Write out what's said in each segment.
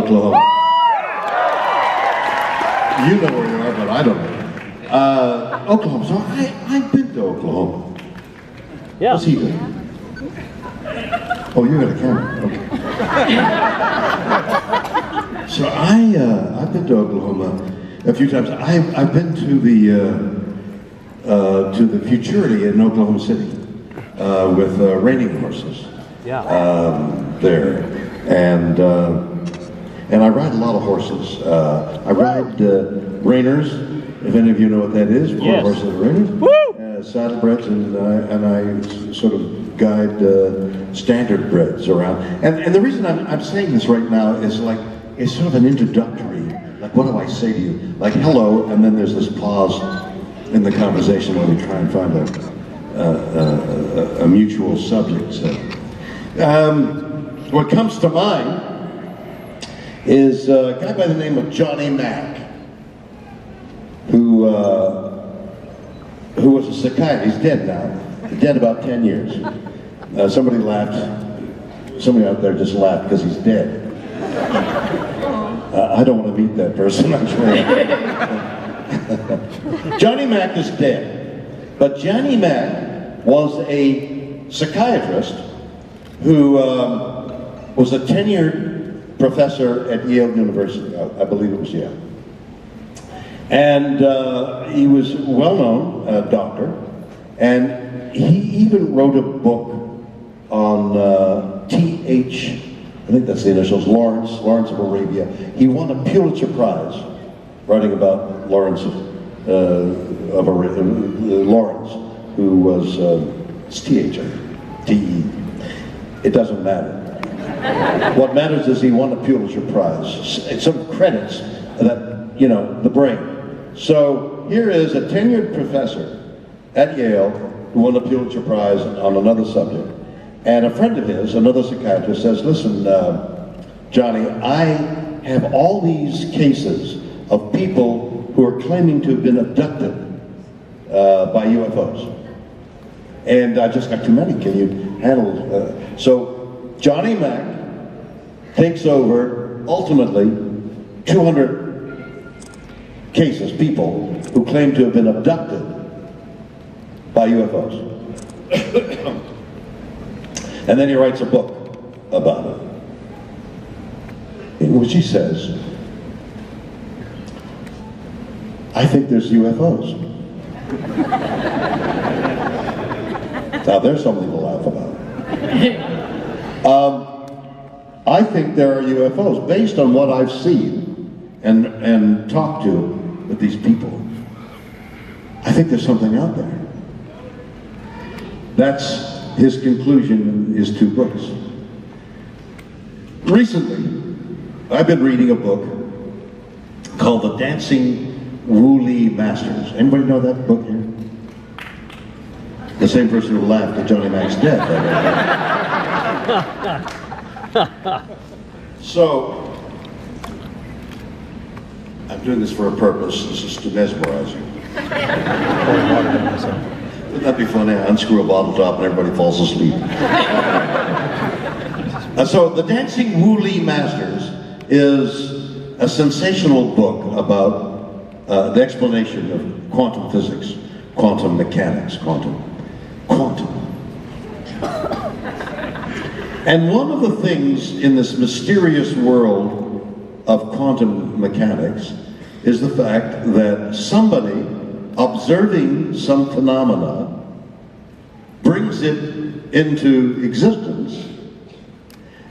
Oklahoma. You know where you are, but I don't know. Oklahoma. So I've been to Oklahoma. Yeah. What's he doing? Oh, you got a camera. Okay. So I've been to Oklahoma a few times. I've been to the Futurity in Oklahoma City with reining horses. Yeah. There, and I ride a lot of horses. I ride reiners. If any of you know what that is, Yes. horses and reiners. Woo! Saddlebreds, and I sort of guide standard breds around. And the reason I'm saying this right now is like, it's sort of an introductory, like what do I say to you? Like hello, and then there's this pause in the conversation where we try and find a mutual subject. So, what comes to mind is a guy by the name of Johnny Mack, who was a psychiatrist. He's dead now. He's dead about 10 years. Somebody laughed. Somebody out there just laughed because he's dead. I don't want to meet that person, I'm sure. Johnny Mack is dead. But Johnny Mack was a psychiatrist who was a tenured professor at Yale University. I believe it was Yale. And he was a well-known doctor, and he even wrote a book on T.H., I think that's the initials, Lawrence of Arabia. He won a Pulitzer Prize writing about Lawrence of Arabia, Lawrence, who was T.H. T.E. It doesn't matter. What matters is he won a Pulitzer Prize. Some credits that, you know, the brain. So here is a tenured professor at Yale who won a Pulitzer Prize on another subject. And a friend of his, another psychiatrist, says, listen, Johnny, I have all these cases of people who are claiming to have been abducted by UFOs. And I just got too many. Can you handle So Johnny Mack takes over, ultimately, 200 cases, people who claim to have been abducted by UFOs. And then he writes a book about it, in which he says, I think there's UFOs. Now there's something to laugh about. I think there are UFOs, based on what I've seen and talked to with these people. I think there's something out there. That's his conclusion in his two books. Recently, I've been reading a book called The Dancing Woolly Masters. Anybody know that book here? The same person who laughed at Johnny Mack's death. So, I'm doing this for a purpose. This is to mesmerize you. Wouldn't that be funny? I unscrew a bottle top and everybody falls asleep. So, The Dancing Woolly Masters is a sensational book about the explanation of quantum physics, quantum mechanics, quantum. And one of the things in this mysterious world of quantum mechanics is the fact that somebody observing some phenomena brings it into existence,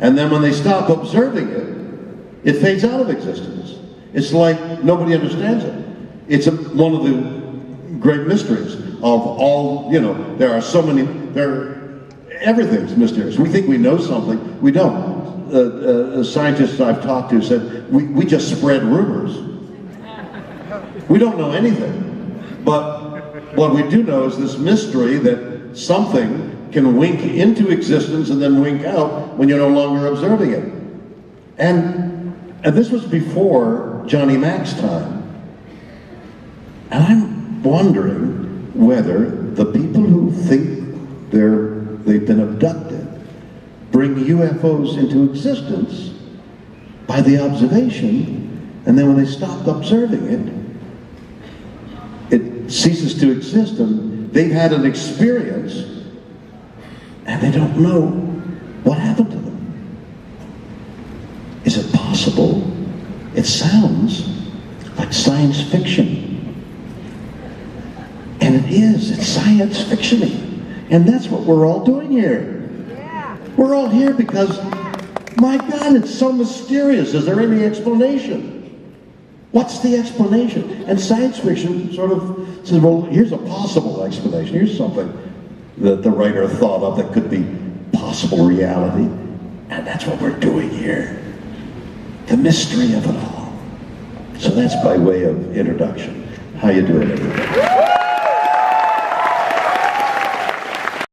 and then when they stop observing it, it fades out of existence. It's like nobody understands it. It's one of the great mysteries of all, you know, there are so many, everything's mysterious. We think we know something, we don't. Scientists I've talked to said, we just spread rumors. We don't know anything. But what we do know is this mystery that something can wink into existence and then wink out when you're no longer observing it. And this was before Johnny Mack's time. And I'm wondering whether the people who think they've been abducted bring UFOs into existence by the observation, and then when they stopped observing it, it ceases to exist, and they've had an experience, and they don't know what happened to them. Is it possible? It sounds like science fiction. And it is. It's science fiction-y. And that's what we're all doing here. Yeah. We're all here because, my God, it's so mysterious. Is there any explanation? What's the explanation? And science fiction sort of says, well, here's a possible explanation. Here's something that the writer thought of that could be possible reality. And that's what we're doing here. The mystery of it all. So that's by way of introduction. How you doing, everybody?